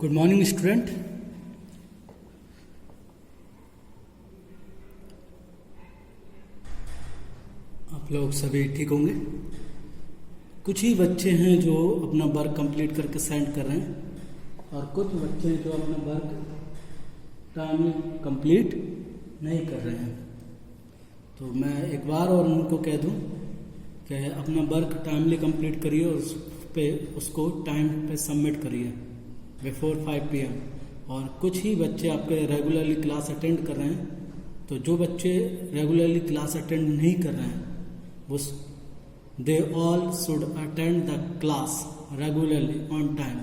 Good morning student. आप लोग सभी ठीक होंगे। कुछ ही बच्चे हैं जो अपना वर्क कंप्लीट करके सेंड कर रहे हैं और कुछ बच्चे हैं जो अपना वर्क टाइम में कंप्लीट नहीं कर रहे हैं। तो मैं एक बार और उनको कह दूं कि अपना वर्क टाइमली कंप्लीट करिए और उसको टाइम पे सबमिट करिए बिफोर 5 PM। और कुछ ही बच्चे आपके रेगुलरली क्लास अटेंड कर रहे हैं, तो जो बच्चे रेगुलरली क्लास अटेंड नहीं कर रहे हैं वो they all should attend the class regularly on time.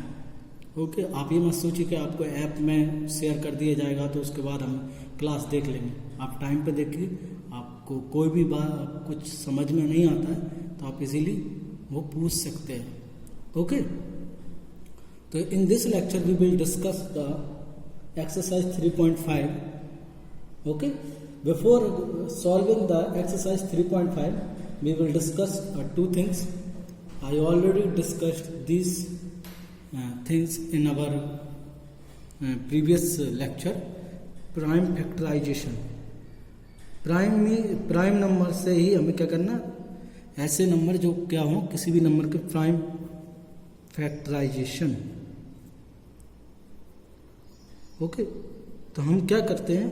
Okay, आप ये मत सोचिए कि आपको ऐप में शेयर कर दिया जाएगा तो उसके बाद हम क्लास देख लेंगे। आप टाइम पे देखिए, आपको कोई भी बात कुछ समझ में नहीं आता है तो आप इजीली वो पूछ सकते हैं। ओके, तो in this lecture we will discuss the exercise 3.5. Okay, before solving the exercise 3.5 we will discuss two things. I already discussed these things in our previous lecture. Prime factorization. Prime number से ही हमें क्या करना, ऐसे number जो क्या हो किसी भी नंबर के प्राइम फैक्टराइजेशन। ओके, तो हम क्या करते हैं,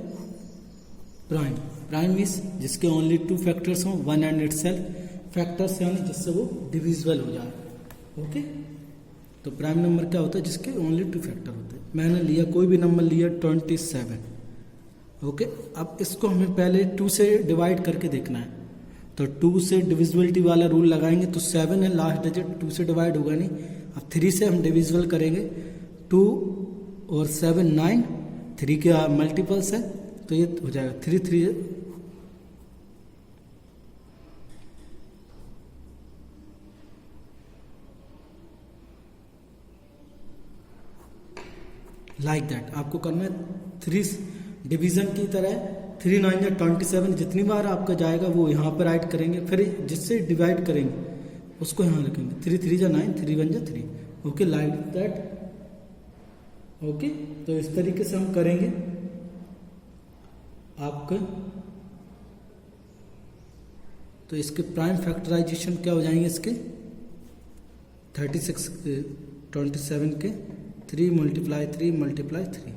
प्राइम मीन्स जिसके ओनली 2 फैक्टर्स हों, 1 एंड इटसेल्फ। फैक्टर्स यानी जिससे वो डिविजिबल हो जाए। ओके, तो प्राइम नंबर क्या होता है, जिसके ओनली 2 फैक्टर होते हैं। मैंने लिया कोई भी नंबर लिया 27। ओके, अब इसको हमें पहले 2 से डिवाइड करके देखना है। तो 2 से डिविजिबिलिटी वाला रूल लगाएंगे तो 7 है लास्ट डिजिट, 2 से डिवाइड होगा नहीं। अब 3 से हम डिविजिबल करेंगे, 2 और 7 9, 3 के मल्टीपल्स है तो ये हो जाएगा 3 3 लाइक दैट। आपको करना है 3 डिवीजन की तरह, 3 9 या 27, जितनी बार आपका जाएगा वो यहाँ पर राइट करेंगे, फिर जिससे डिवाइड करेंगे उसको यहाँ रखेंगे। 3 3 जा 9, 3 1 जा 3। Okay, like that. ओके, तो इस तरीके से हम करेंगे आपके। तो इसके प्राइम फैक्टराइजेशन क्या हो जाएंगे, इसके 27 के 3 × 3 × 3।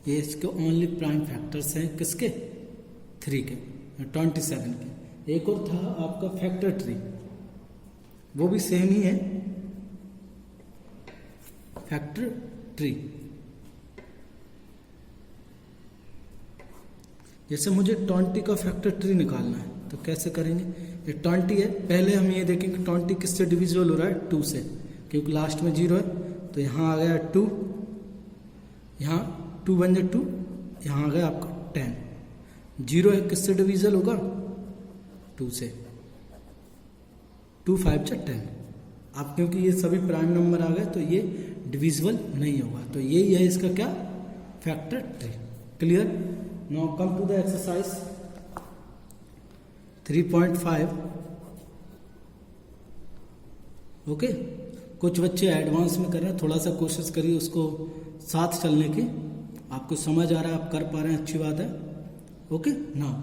ये इसके ओनली प्राइम फैक्टर्स हैं, किसके, 3 के 27 के। एक और था आपका फैक्टर ट्री, वो भी सेम ही है, फैक्टर ट्री। जैसे मुझे 20 का फैक्टर ट्री निकालना है तो कैसे करेंगे। ये 20 है, पहले हम ये देखेंगे 20 किससे डिविजिबल हो रहा है, 2 से, क्योंकि लास्ट में 0 है। तो यहाँ आ गया 2, यहाँ 2 1 जा 2, यहाँ आ गया आपका 10। 0 है, किससे डिविजिबल होगा, 2 से। 2 5 जा 10। अब क्योंकि ये सभी प्राइम नंबर आ गए तो ये डिविजिबल नहीं होगा, तो यही है इसका क्या, factor tree. Clear. Now come to the exercise 3.5। Okay, कुछ बच्चे एडवांस में कर रहे हैं, थोड़ा सा कोशिश करिए उसको साथ चलने की। आपको समझ आ रहा है, आप कर पा रहे हैं, अच्छी बात है। ओके, नाउ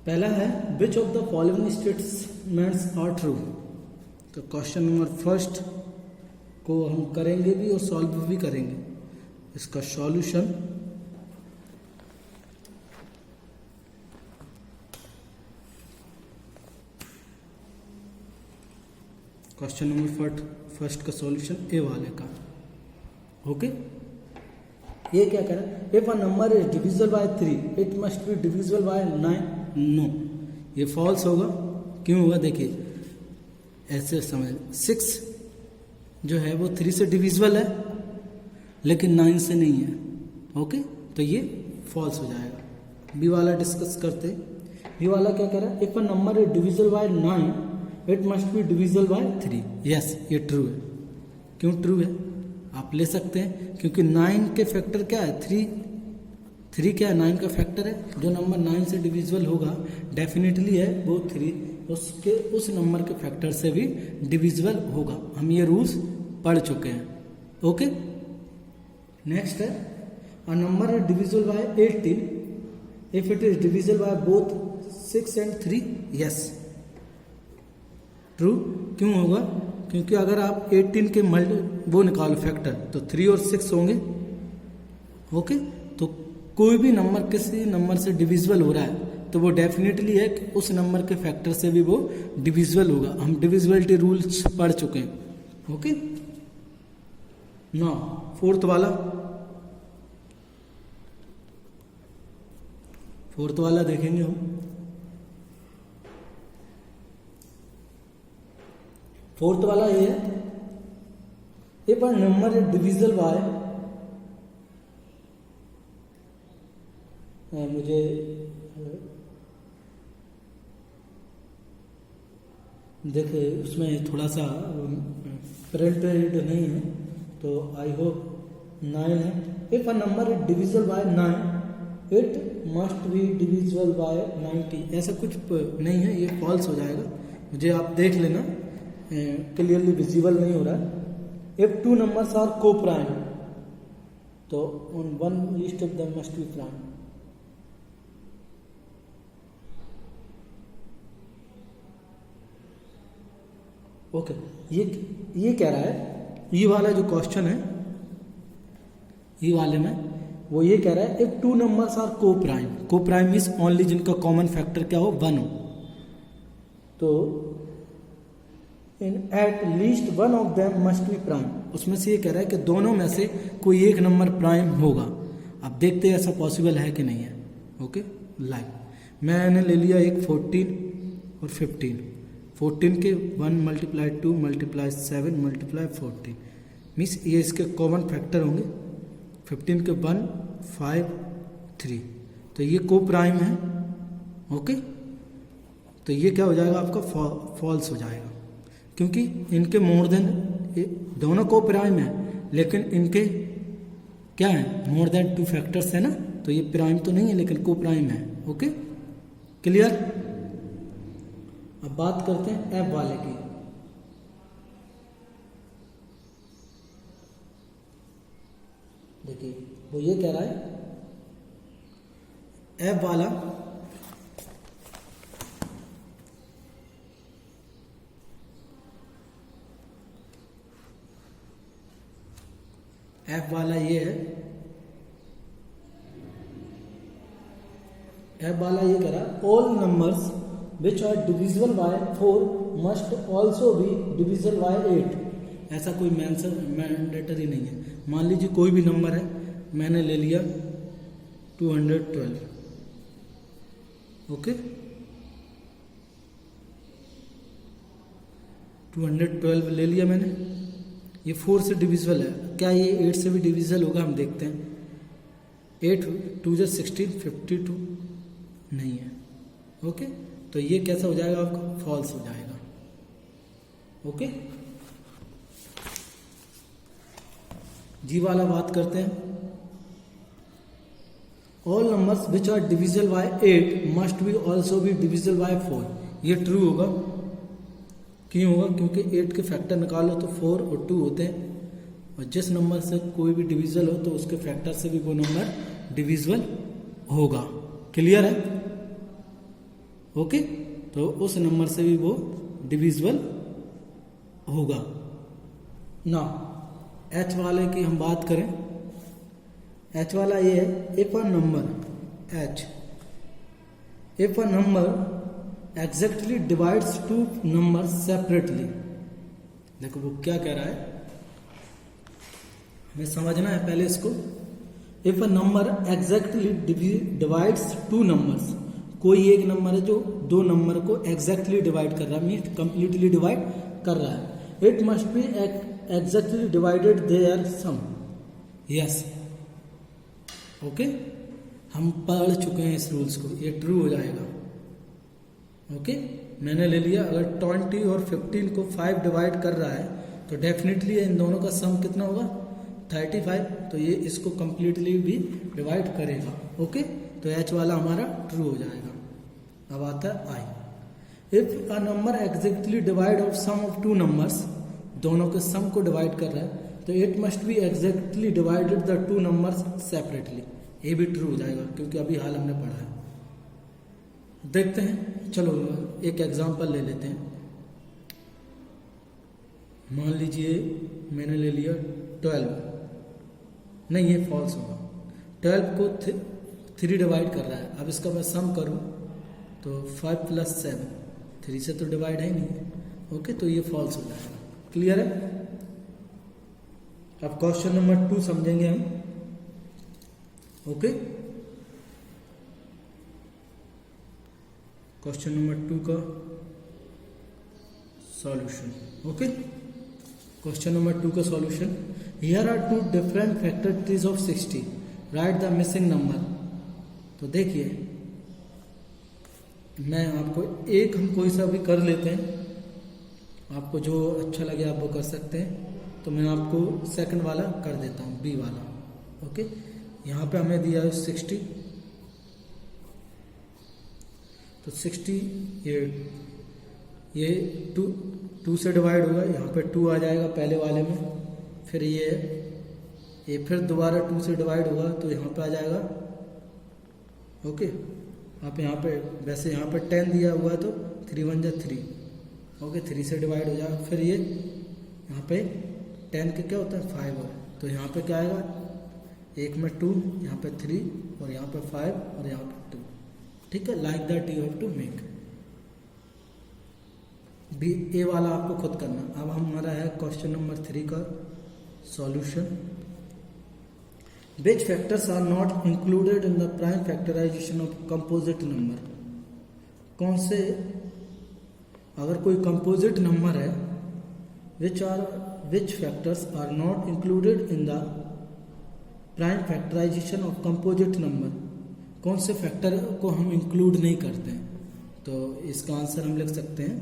पहला है which of the following statements are true. तो क्वेश्चन नंबर फर्स्ट को हम करेंगे भी और सॉल्व भी करेंगे। इसका सॉल्यूशन क्वेश्चन नंबर फर्स्ट का सॉल्यूशन ए वाले का। ओके, ये क्या कह रहा है, if a number is divisible by 3 it must be divisible by 9। No, ये फॉल्स होगा। क्यों होगा, देखिए ऐसे समझ, 6 जो है वो 3 से डिविजिबल है लेकिन 9 से नहीं है। ओके, तो ये फॉल्स हो जाएगा। बी वाला डिस्कस करते हैं। बी वाला क्या कह रहा है, if a number is divisible by 9 it must be divisible by 3। Yes, ये ट्रू है। क्यों ट्रू है, आप ले सकते हैं क्योंकि 9 के फैक्टर क्या है, 3 क्या है, 9 का फैक्टर है। जो नंबर 9 से डिविजिबल होगा डेफिनेटली है वो 3, उस नंबर के फैक्टर से भी डिविजिबल होगा। हम ये रूल्स पढ़ चुके हैं। ओके, नेक्स्ट है अ number is divisible bye 18 if it is divisible by both 6 and 3, yes true. क्यों होगा? क्योंकि अगर आप 18 के वो निकालो फैक्टर तो 3 और 6 होंगे। ओके, तो कोई भी नंबर किसी नंबर से डिविजिबल हो रहा है तो वो डेफिनेटली है कि उस नंबर के फैक्टर से भी वो डिविजिबल होगा। हम डिविजिबिलिटी रूल्स पढ़ चुके हैं। ओके, नाउ फोर्थ वाला देखेंगे हम। फोर्थ वाला ये है if a number is divisible bye, मुझे देखिए उसमें थोड़ा सा प्रिंटेड नहीं है तो आई होप 9 है। If a number is divisible by 9 it must be divisible bye 90, ऐसा कुछ नहीं है, ये फॉल्स हो जाएगा। मुझे आप देख लेना, क्लियरली विजिबल नहीं हो रहा है। इफ टू नंबर्स आर को प्राइम तो on one east of them must be prime. Okay, ये कह रहा है, ये वाला जो क्वेश्चन है ये वाले में वो ये कह रहा है if two numbers are coprime means only जिनका कॉमन फैक्टर क्या हो 1 हो, तो in at least one of them must be prime. उसमें से ये कह रहा है कि दोनों में से कोई एक नंबर प्राइम होगा। अब देखते हैं ऐसा पॉसिबल है कि नहीं है। ओके, लाइक मैंने ले लिया एक 14 और 15, 14 के 1 × 2 × 7 × 14 मीन्स ये इसके कॉमन फैक्टर होंगे। 15 के 1 5 3, तो ये को प्राइम है। ओके, तो ये क्या हो जाएगा आपका फॉल्स हो जाएगा, क्योंकि इनके मोर देन दोनों को प्राइम है लेकिन इनके क्या है मोर देन 2 फैक्टर्स है ना, तो ये प्राइम तो नहीं है लेकिन को प्राइम है। Okay, clear. अब बात करते हैं एफ वाले की। देखिए वो ये कह रहा है एफ वाला ये है, एफ वाला ये कह रहा है all numbers which are divisible by 4 must also be divisible by 8। ऐसा कोई मैंडेटरी नहीं है। मान लीजिए कोई भी नंबर है, मैंने ले लिया 212। ओके, 212 ले लिया मैंने, ये 4 से डिविजिबल है। क्या ये 8 से भी डिविजिबल होगा? हम देखते हैं। 8 2 × 16 52 नहीं है। ओके, तो ये कैसा हो जाएगा आपका? फॉल्स हो जाएगा। ओके, जी वाला बात करते हैं। All numbers which are divisible by 8 must be also be divisible by 4। ये ट्रू होगा। क्यों होगा? क्योंकि 8 के फैक्टर निकालो तो 4 और 2 होते हैं, और जिस नंबर से कोई भी डिविजिबल हो तो उसके फैक्टर से भी वो नंबर डिविजिबल होगा। क्लियर है? ओके, तो उस नंबर से भी वो डिविजिबल होगा ना। एच वाले की हम बात करें, एच वाला ये है if a number exactly divides 2 number separately. देखो वो क्या कह रहा है, हमें समझना है पहले इसको। If a number exactly divides 2 numbers, कोई एक नंबर है जो 2 नंबर को एग्जैक्टली डिवाइड कर रहा है, मीन्स कंप्लीटली डिवाइड कर रहा है। It must be exactly divided their sum. Yes, okay, हम पढ़ चुके हैं इस रूल्स को, ये ट्रू हो जाएगा। ओके, मैंने ले लिया, अगर 20 और 15 को 5 डिवाइड कर रहा है तो डेफिनेटली इन दोनों का सम कितना होगा? 35, तो ये इसको कंप्लीटली भी डिवाइड करेगा। ओके, तो एच वाला हमारा ट्रू हो जाएगा। अब आता है I. If a number exactly divide of sum of 2 numbers, दोनों के सम को डिवाइड कर रहा है, तो it must be exactly divided the two numbers separately, ये भी ट्रू हो जाएगा क्योंकि अभी हाल हमने पढ़ा है। देखते हैं, चलो एक एग्जांपल ले लेते हैं। मान लीजिए मैंने ले लिया 12, नहीं ये फॉल्स होगा, 12 को 3 डिवाइड कर रहा है। अब इसका मैं सम करूं तो 5 + 7, 3 से तो डिवाइड है ही नहीं है। ओके, तो ये फॉल्स हो जाएगा। क्लियर है? अब क्वेश्चन नंबर 2 समझेंगे हम। ओके, क्वेश्चन नंबर 2 का सॉल्यूशन। ओके, क्वेश्चन नंबर 2 का solution. Here are 2 different factorizations of 60, write the missing number. तो देखिए, मैं आपको एक हम कोई सा भी कर लेते हैं, आपको जो अच्छा लगे आप वो कर सकते हैं। तो मैं आपको सेकंड वाला कर देता हूँ, बी वाला। ओके, यहाँ पे हमें दिया है 60, तो 60 ये 2 से डिवाइड होगा, यहाँ पे 2 आ जाएगा पहले वाले में। फिर ये फिर दोबारा 2 से डिवाइड होगा तो यहाँ पे आ जाएगा। ओके, आप यहाँ पे वैसे यहाँ पे 10 दिया हुआ है तो 3 × 1 = 3। ओके, 3 से डिवाइड हो जाएगा। फिर ये यहाँ पे 10 के क्या होता है 5 और, तो यहाँ पे क्या आएगा, एक में 2, यहाँ पे 3 और यहाँ पे 5 और यहाँ पे 2। ठीक है, like that you have to make. B A वाला आपको खुद करना। अब हमारा है क्वेश्चन नंबर 3 का solution. Which factors are not included in the prime factorization of composite number? कौन से, अगर कोई कंपोजिट नंबर है, which factors are not included in the prime factorization of composite number? कौन से फैक्टर को हम इंक्लूड नहीं करते हैं? तो इसका आंसर हम लिख सकते हैं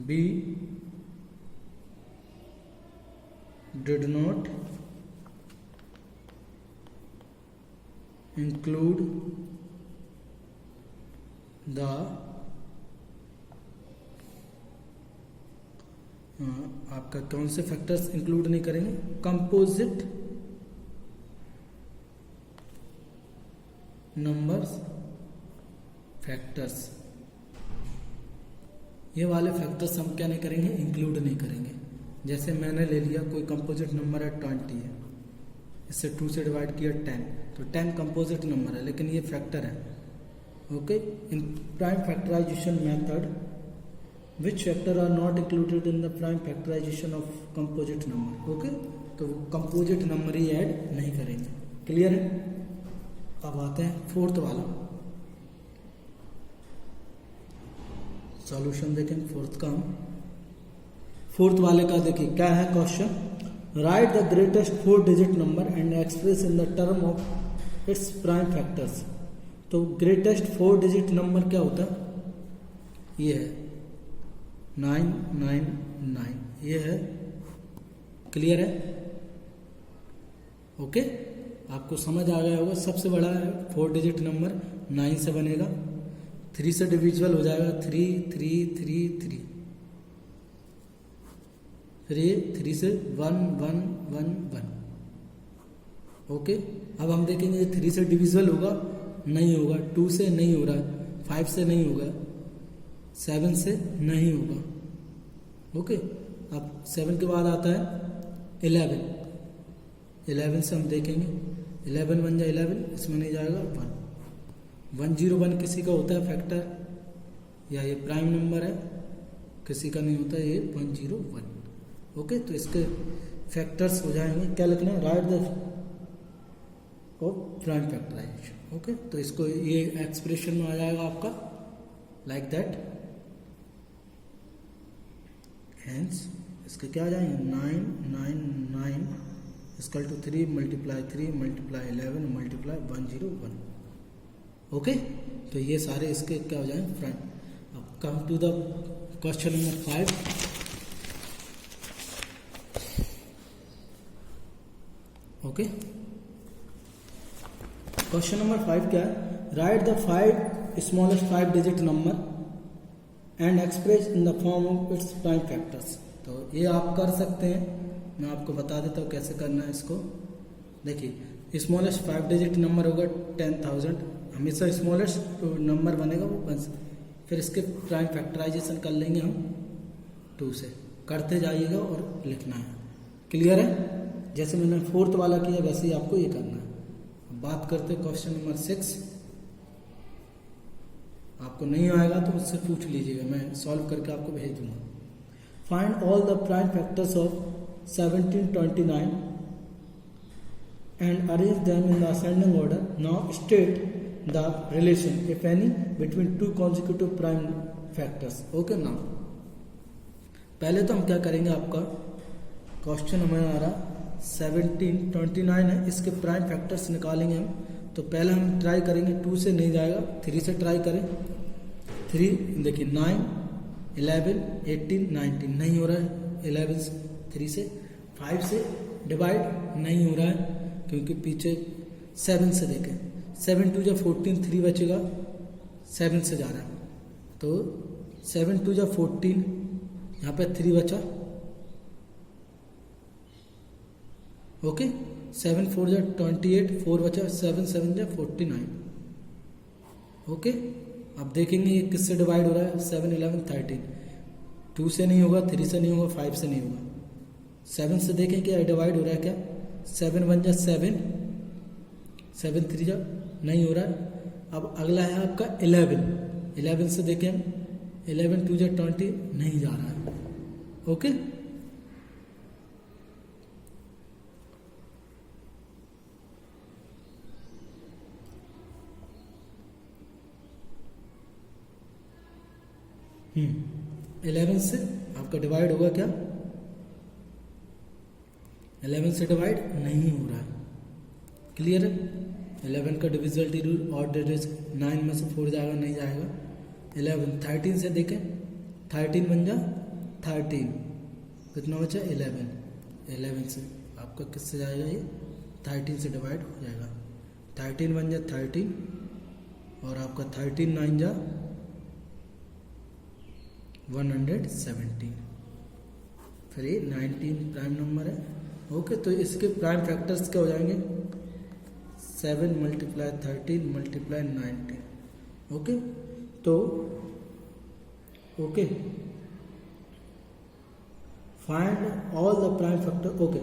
B did not include the आपका कौन से फैक्टर्स इंक्लूड नहीं करेंगे, कंपोजिट नंबर्स फैक्टर्स, ये वाले फैक्टर्स हम क्या नहीं करेंगे, इंक्लूड नहीं करेंगे। जैसे मैंने ले लिया कोई कंपोजिट नंबर है 20 है, इससे 2 से डिवाइड किया 10, तो 10 कंपोजिट नंबर है लेकिन ये फैक्टर है। Okay, in prime factorisation method which factor are not included in the prime factorisation of composite number. Okay, तो कंपोजिट नंबर ही ऐड नहीं करेंगे। क्लियर है? अब आते हैं 4th वाला सॉल्यूशन देखें। 4th का हम 4th वाले का देखिए क्या है question. Right the greatest 4 digit number and express in the term of its prime factors. तो ग्रेटेस्ट 4 डिजिट नंबर क्या होता है, ये है 999, ये है। क्लियर है? ओके, आपको समझ आ गया होगा। सबसे बड़ा है 4 डिजिट नंबर 9 से बनेगा, 3 से डिविजिबल हो जाएगा 3 3 3 3, फिर ये 3 से 1 1 1 1। ओके, अब हम देखेंगे 3 से डिविजिबल होगा, नहीं होगा, 2 से नहीं हो रहा, 5 से नहीं होगा, 7 से नहीं होगा। ओके, अब 7 के बाद आता है 11, 11 से हम देखेंगे 11 1 = 11, इसमें नहीं जाएगा 1, 101 किसी का होता है फैक्टर, या ये प्राइम नंबर है, किसी का नहीं होता है, ये 101। ओके, तो इसके फैक्टर्स हो जाएंगे, क्या लिखना है, write the of prime factorisation. Okay, तो इसको ये एक्सप्रेशन में आ जाएगा आपका लाइक दैट। हेंस इसके क्या आ जाएंगे 999 इक्वल टू 3 × 3 × 11 × 101। ओके, तो ये सारे इसके क्या हो जाएंगे फ्रेंड। अब come to the question number 5। Okay, question number 5 क्या है, write the 5 smallest 5 digit number and express in the form of its prime factors. तो ये आप कर सकते हैं, मैं आपको बता देता हूँ कैसे करना है इसको। देखिए स्मॉलेस्ट 5 डिजिट नंबर होगा 10,000, हमेशा स्मॉलेस्ट नंबर बनेगा वो 1 से। फिर इसके प्राइम फैक्टराइजेशन कर लेंगे हम 2 से, करते जाइएगा और लिखना है। क्लियर है? जैसे मैंने 4th वाला किया वैसे ही आपको ये करना है। बात करते हैं क्वेश्चन नंबर 6। आपको नहीं आएगा तो मुझसे पूछ लीजिएगा, मैं सॉल्व करके आपको भेज दूंगा। Find all the prime factors of 1729 and arrange them in the ascending order. Now state the relation if any between 2 consecutive prime factors. Okay, now पहले तो हम क्या करेंगे, आपका क्वेश्चन हमें आ रहा 1729 है, इसके प्राइम फैक्टर्स निकालेंगे हम। तो पहले हम ट्राई करेंगे, 2 से नहीं जाएगा, 3 से ट्राई करें। 3 देखिए 9, 11, 18, 19 नहीं हो रहा है। 11 से 3 से 5 से डिवाइड नहीं हो रहा है क्योंकि पीछे 7 से देखें। 7 2 14, 3 बचेगा, 7 से जा रहा है तो 7 2 14, यहाँ पे 3 बचा। ओके, 7 4 28, 4 बचा, 7 7 49। ओके, अब देखेंगे ये किससे डिवाइड हो रहा है। 7 11 13, 2 से नहीं होगा, 3 से नहीं होगा, 5 से नहीं होगा, 7 से देखें क्या डिवाइड हो रहा है क्या। 7 1 7, 7 3 नहीं हो रहा है। अब अगला है आपका 11, 11 से देखें हम, 11 2 20 नहीं जा रहा है। ओके, हम्म, 11 से आपका डिवाइड होगा क्या, 11 से डिवाइड नहीं हो रहा है। क्लियर है? 11 का डिविजिबिलिटी रूल, ऑड डिजिट 9 में से 4 जाएगा, नहीं जाएगा। 11 13 से देखें, 13 बन जा 13, कितना बचा 11, 11 से आपका किससे जाएगा ये 13 से डिवाइड हो जाएगा। 13 बन जा 13 और आपका 13 9 जा 117, फिर ये 19 प्राइम नंबर है। ओके, तो इसके प्राइम फैक्टर्स क्या हो जाएंगे, 7 × 13 × 19। ओके, तो okay find all the prime factor. Okay,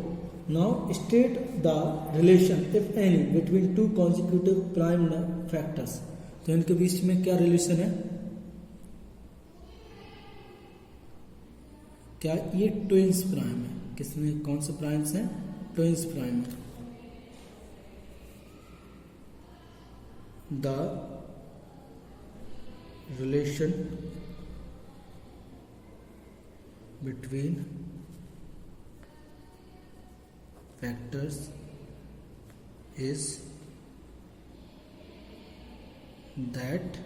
now state the relation if any between 2 consecutive prime factors. तो इनके बीच में क्या रिलेशन है, क्या ये ट्विंस प्राइम है। किसमें, कौन से प्राइम्स हैं, ट्विंस प्राइम है। The relation between factors is that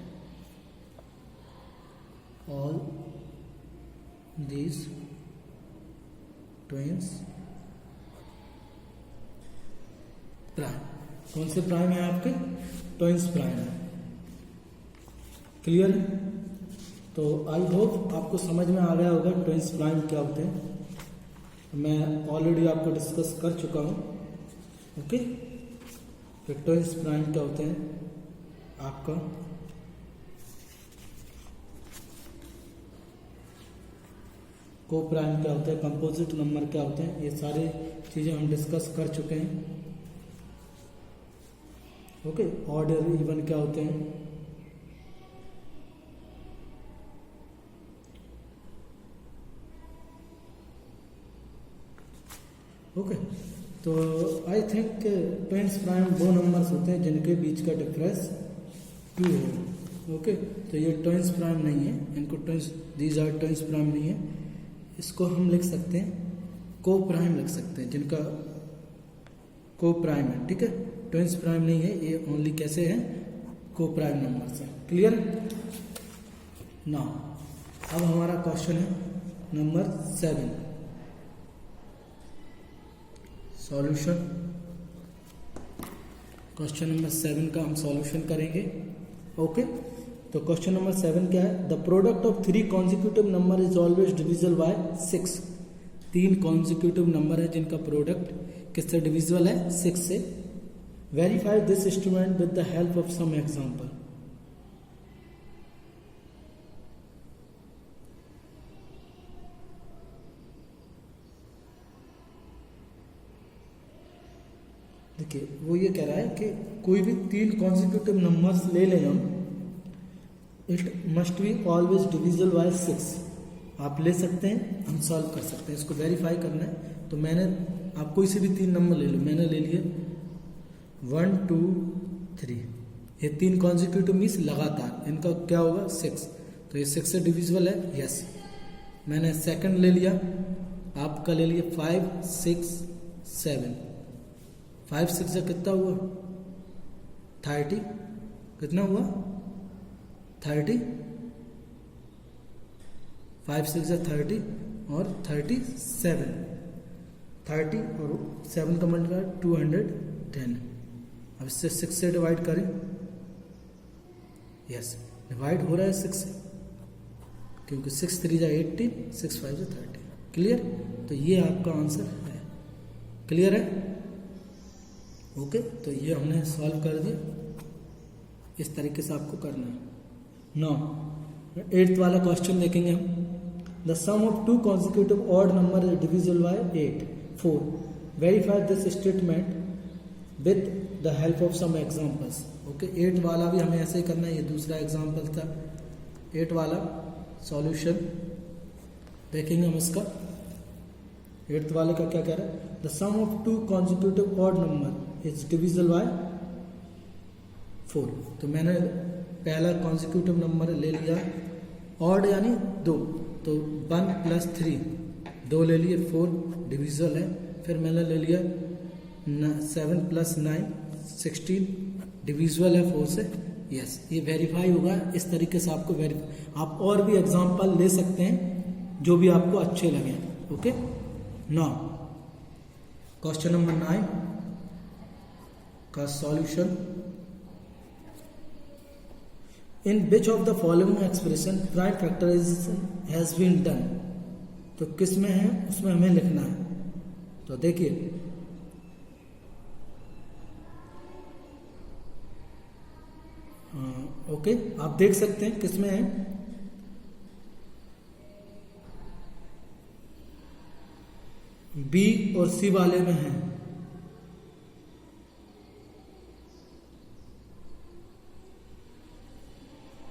all these twins prime. कौन से प्राइम है आपके, ट्विंस प्राइम है। क्लियर? तो आई होप आपको समझ में आ गया होगा ट्विंस प्राइम क्या होते हैं। मैं ऑलरेडी आपको डिस्कस कर चुका हूँ। ओके, तो ट्विंस प्राइम क्या होते हैं आपका, को प्राइम क्या होता है, कंपोजिट नंबर क्या होते हैं, ये सारी चीज़ें हम डिस्कस कर चुके हैं। ओके, ऑड और इवन क्या होते हैं, ओके। तो आई थिंक ट्विंस प्राइम वो नंबर्स होते हैं जिनके बीच का डिफरेंस 2 है। ओके, तो ये ट्विंस प्राइम नहीं है, इनको twins, these are twins prime नहीं है। इसको हम लिख सकते हैं को प्राइम लिख सकते हैं, जिनका को प्राइम है। ठीक है, ट्विंस प्राइम नहीं है ये, ओनली कैसे है, को प्राइम नंबर से। क्लियर? ना अब हमारा क्वेश्चन है नंबर 7, सॉल्यूशन। क्वेश्चन नंबर 7 का हम सॉल्यूशन करेंगे। ओके, तो क्वेश्चन नंबर 7 क्या है, the product of 3 consecutive number is always divisible by 6। 3 consecutive number है जिनका प्रोडक्ट किससे डिविजिबल है, 6 से। Verify this instrument with the help of some example. देखिए वो ये कह रहा है कि कोई भी 3 कॉन्जिक्यूटिव नंबर्स ले लें हम, it must be always divisible by 6। आप ले सकते हैं, हम सॉल्व कर सकते हैं, इसको वेरीफाई करना है। तो मैंने आप कोई से भी 3 नंबर ले लो, मैंने ले लिए 1 2 3, ये 3 कॉन्जिक्यूटिव मीन्स लगातार, इनका क्या होगा 6, तो ये 6 से डिविजिबल है, यस। मैंने सेकंड ले लिया, आपका ले लिया 5 6 7, 5 6 से कितना हुआ 30, कितना हुआ 30, 5 6 से 30 और 37, 30 और 7 का मल्टीप्लाई 210। अब इससे 6 से डिवाइड करें, यस डिवाइड हो रहा है 6 से, क्योंकि 6 3 जा 18, 6 5 जा 30। क्लियर, तो ये आपका आंसर है। क्लियर है, ओके। तो ये हमने सॉल्व कर दिया, इस तरीके से आपको करना है। 9 8th वाला क्वेश्चन देखेंगे हम। The sum of 2 consecutive odd number is divisible by 8 4। Verify this statement with the help of some examples. Okay, 8 वाला भी हमें ऐसे ही करना है, ये दूसरा एग्जांपल था। 8 वाला सॉल्यूशन देखेंगे हम इसका। 8th वाले का क्या कह रहा है, the sum of 2 consecutive odd number is divisible by 4। तो मैंने पहला कॉन्जिक्यूटिव नंबर ले लिया ऑड यानी 2, तो 1 + 3 2 ले लिए, 4 डिविजिबल है। फिर मैंने ले लिया 7 + 9 16 डिविजिबल है 4 से, यस। ये वेरीफाई होगा, इस तरीके से आपको आप और भी एग्जांपल ले सकते हैं जो भी आपको अच्छे लगे। ओके, नाउ क्वेश्चन नंबर 9 का solution. In which of the following expression prime factorisation has been done. तो किस में है उसमें हमें लिखना है। तो देखिए ओके, आप देख सकते हैं किस में है, बी और सी वाले में है।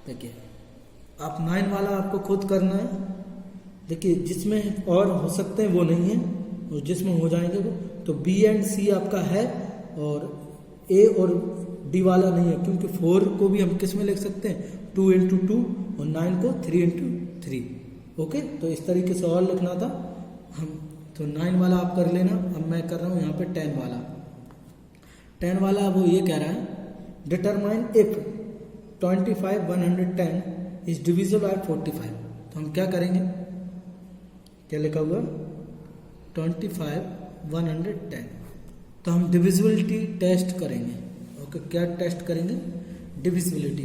देखिए आप 9 वाला आपको खुद करना है। देखिए जिसमें और हो सकते हैं वो नहीं है, और जिसमें हो जाएंगे वो, तो बी एंड सी आपका है और ए और डी वाला नहीं है, क्योंकि 4 को भी हम किस में लिख सकते हैं 2 × 2 और 9 को 3 × 3। ओके, तो इस तरीके से और लिखना था हम। तो 9 वाला आप कर लेना। अब मैं कर रहा हूं यहाँ पे 10 वाला। 10 वाला वो ये कह रहा है determine if 25 110 is divisible bye 45। तो हम क्या करेंगे, क्या लिखा हुआ 25 110, तो हम डिविजिबिलिटी टेस्ट करेंगे। ओके, क्या टेस्ट करेंगे, डिविजिबिलिटी,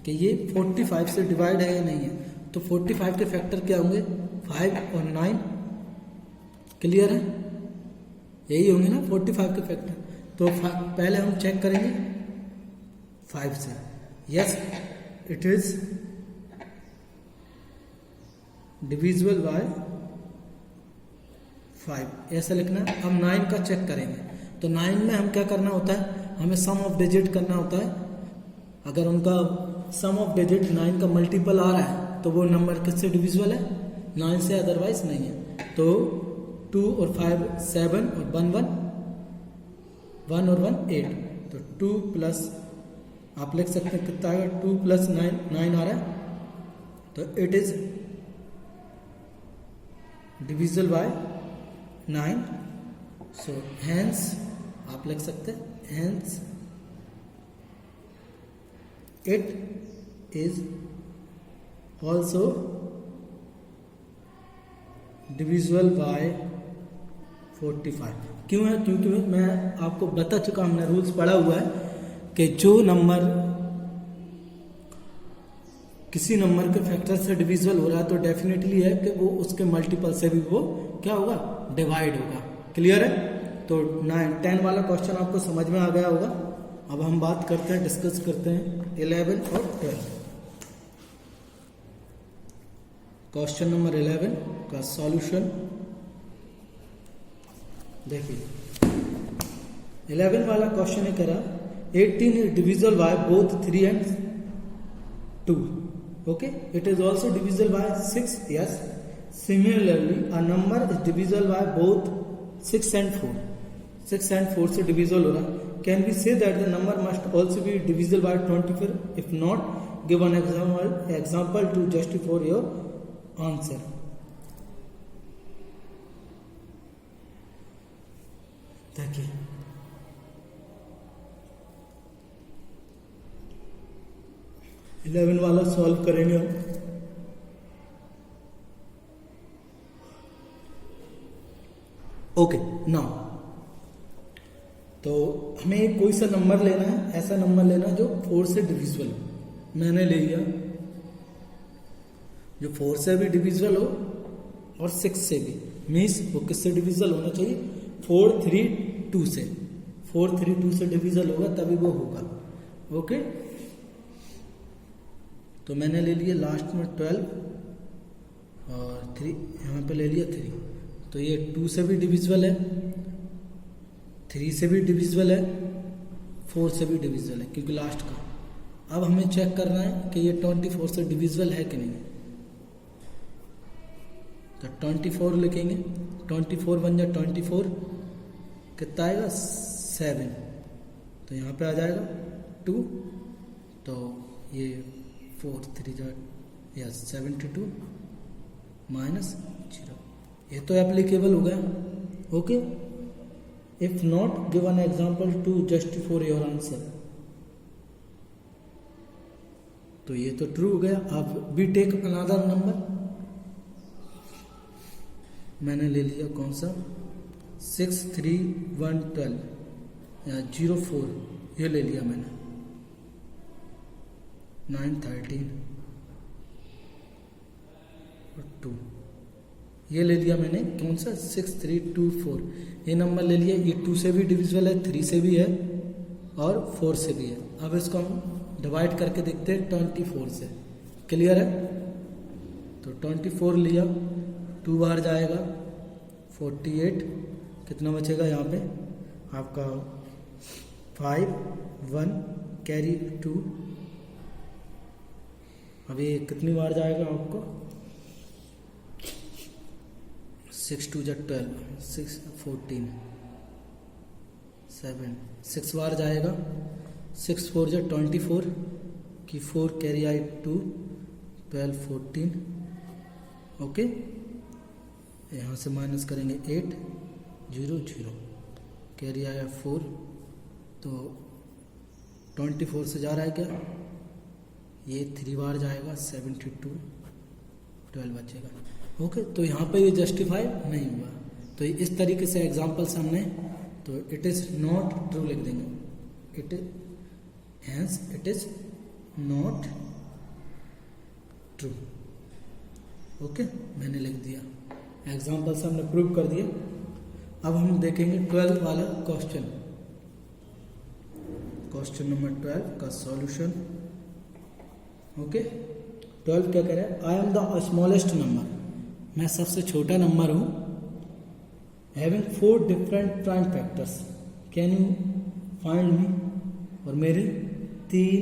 कि ये 45 से डिवाइड है या नहीं है। तो 45 के फैक्टर क्या होंगे 5 और 9। क्लियर है, यही होंगे ना 45 के फैक्टर। तो पहले हम चेक करेंगे 5 से, yes it is divisible bye 5, ऐसा लिखना। अब 9 का चेक करेंगे। तो 9 में हम क्या करना होता है, हमें सम ऑफ डिजिट करना होता है। अगर उनका सम ऑफ डिजिट 9 का मल्टीपल आ रहा है तो वो नंबर किससे डिविजिबल है, 9 से, अदरवाइज नहीं है। तो 2 और 5 7 और 1 1 1 और 1 8। तो 2 प्लस आप लिख सकते हैं कितना आएगा, 2 + 9 आ रहा है, तो it is divisible by 9। So hence आप लिख सकते हैं hence it is also divisible by 45। क्यों है, क्योंकि मैं आपको बता चुका, हमने रूल्स पढ़ा हुआ है कि जो नंबर किसी नंबर के फैक्टर से डिविजिबल हो रहा है तो डेफिनेटली है कि वो उसके मल्टीपल से भी वो क्या होगा, डिवाइड होगा। क्लियर है? तो 9-10 वाला क्वेश्चन आपको समझ में आ गया होगा। अब हम बात करते हैं, डिस्कस करते हैं 11 और 12। क्वेश्चन नंबर 11 का सॉल्यूशन देखिए। 11 वाला क्वेश्चन है करा 18 is divisible by both 3 and 2. Okay, it is also divisible by 6. Yes. Similarly, a number is divisible by both 6 and 4. 6 and 4 से divisible हो रहा है. Can we say that the number must also be divisible by 24? If not, give an example to justify your answer. देखिए 11 वाला solve करेंगे हम। Okay now तो हमें कोई सा नंबर लेना है, ऐसा नंबर लेना जो 4 से डिविजिबल हो। मैंने ले लिया जो 4 से भी डिविजिबल हो और 6 से भी, मीन्स वो किससे डिविजिबल होना चाहिए, 4, 3, 2 से। 4, 3, 2 से डिविजिबल होगा तभी वो होगा। ओके तो मैंने ले लिया लास्ट में 12 और 3 यहाँ पे ले लिया 3। तो ये 2 से भी डिविजिबल है, 3 से भी डिविजिबल है, 4 से भी डिविजिबल है क्योंकि लास्ट का। अब हमें चेक करना है कि ये 24 से डिविजिबल है कि नहीं। तो 24 लिखेंगे, 24 बन जाए 24, कितना आएगा 7। तो यहाँ पे आ जाएगा 2, तो ये 4, 3 या 72 माइनस 0। ये तो एप्लीकेबल हो गया। Okay if not give an example to justify your answer. तो ये तो ट्रू हो गया। अब वी टेक अनदर नंबर, मैंने ले लिया कौन सा 6, 3, 1, 12 या 0, 4 ये ले लिया मैंने। 9, 13 और 2 ये ले लिया मैंने। कौन सा 6, 3, 2, 4 ये नंबर ले लिया। ये 2 से भी डिविजिबल है, 3 से भी है और 4 से भी है। अब इसको हम डिवाइड करके देखते हैं 24 से। क्लियर है? तो 24 लिया, 2 बार जाएगा 48, कितना बचेगा यहाँ पे आपका 5, 1 कैरी 2। अभी कितनी बार जाएगा आपको 6, 2 जा 12, 6, 14, 7 6 बार जाएगा। 6, 4 जा 24 की 4 कैरी आई 2, 12, 14। ओके यहाँ से माइनस करेंगे 8, 0, 0 कैरी आया 4। तो 24 से जा रहा है क्या, ये 3 बार जाएगा 72, 12 बचेगा। ओके तो यहाँ पे ये जस्टिफाई नहीं हुआ। तो इस तरीके से एग्जांपल्स हमने, तो इट इज नॉट ट्रू लिख देंगे, it is not true. Okay मैंने लिख दिया, एग्जांपल्स हमने प्रूव कर दिया। अब हम देखेंगे 12 वाला क्वेश्चन, क्वेश्चन नंबर 12 का सॉल्यूशन। ओके 12 क्या कह रहा है, I am the smallest number, मैं सबसे छोटा नंबर हूं, having 4 different prime factors, can you find me. और मेरे 3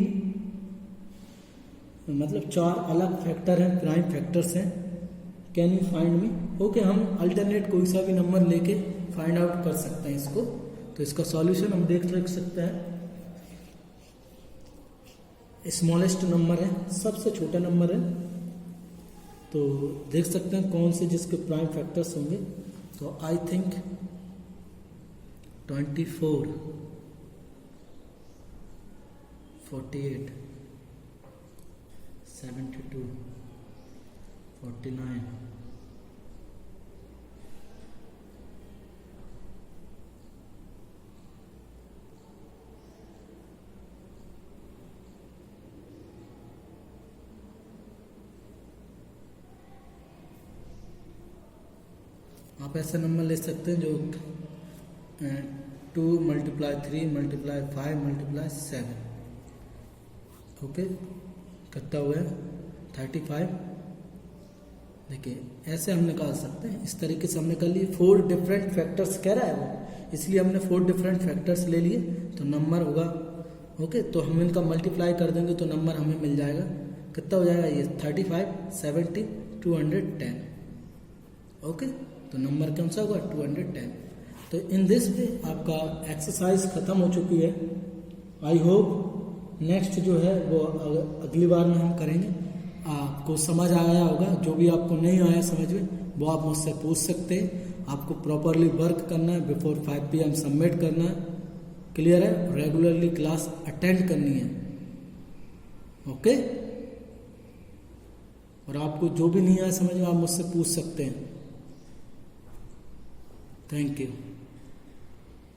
मतलब 4 अलग फैक्टर हैं, प्राइम फैक्टर्स हैं, can you find me. Okay हम अल्टरनेट कोई सा भी नंबर लेके फाइंड आउट कर सकते हैं इसको। तो इसका सॉल्यूशन हम देख सकते हैं, स्मॉलेस्ट नंबर है, सबसे छोटा नंबर है। तो देख सकते हैं कौन से जिसके प्राइम फैक्टर्स होंगे। तो आई थिंक 24, 48, 72, 49, आप ऐसा नंबर ले सकते हैं जो 2 × 3 × 5 × 7, ओके, कितना हुआ है 35। देखिए ऐसे हम निकाल सकते हैं, इस तरीके से हमने कर लिए। 4 डिफरेंट फैक्टर्स कह रहा है वो, इसलिए हमने 4 डिफरेंट फैक्टर्स ले लिए, तो नंबर होगा, ओके। तो हम इनका मल्टीप्लाई कर देंगे तो नंबर हमें मिल जाएगा, कितना हो जाएगा ये 35, 70, 210, ओके। तो नंबर कौन सा होगा 210। तो इन दिस वे आपका एक्सरसाइज खत्म हो चुकी है। आई होप नेक्स्ट जो है वो अगली बार में हम करेंगे। आपको समझ आया होगा, जो भी आपको नहीं आया समझ में वो आप मुझसे पूछ सकते हैं। आपको प्रॉपरली वर्क करना है, बिफोर 5 PM सबमिट करना है, क्लियर है। रेगुलरली क्लास अटेंड करनी है, ओके। और आपको जो भी नहीं आया समझ में आप मुझसे पूछ सकते हैं। Thank you.